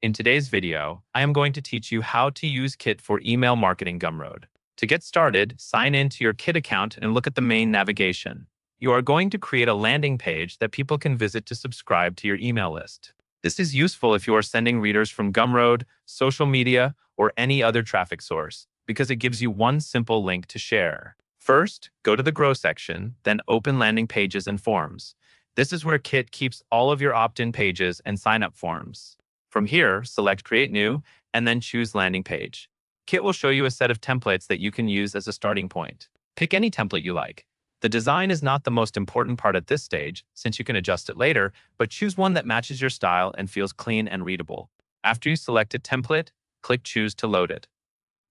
In today's video, I am going to teach you how to use Kit for email marketing Gumroad. To get started, sign in to your Kit account and look at the main navigation. You are going to create a landing page that people can visit to subscribe to your email list. This is useful if you are sending readers from Gumroad, social media, or any other traffic source, because it gives you one simple link to share. First, go to the Grow section, then open Landing Pages and Forms. This is where Kit keeps all of your opt-in pages and sign-up forms. From here, select Create New, and then choose Landing Page. Kit will show you a set of templates that you can use as a starting point. Pick any template you like. The design is not the most important part at this stage, since you can adjust it later, but choose one that matches your style and feels clean and readable. After you select a template, click Choose to load it.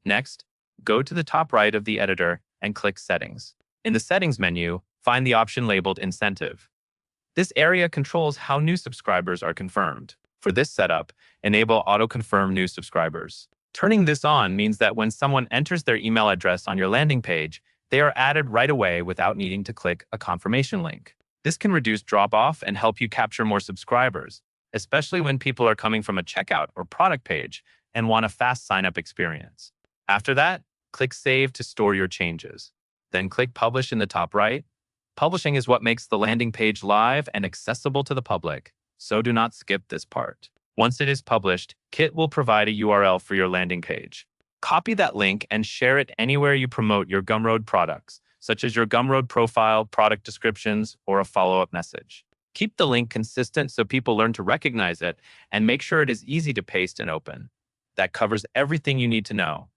Next, go to the top right of the editor and click Settings. In the Settings menu, find the option labeled Incentive. This area controls how new subscribers are confirmed. For this setup, enable Auto-Confirm New Subscribers. Turning this on means that when someone enters their email address on your landing page, they are added right away without needing to click a confirmation link. This can reduce drop-off and help you capture more subscribers, especially when people are coming from a checkout or product page and want a fast sign-up experience. After that, click Save to store your changes. Then click Publish in the top right. Publishing is what makes the landing page live and accessible to the public, so do not skip this part. Once it is published, Kit will provide a URL for your landing page. Copy that link and share it anywhere you promote your Gumroad products, such as your Gumroad profile, product descriptions, or a follow-up message. Keep the link consistent so people learn to recognize it, and make sure it is easy to paste and open. That covers everything you need to know.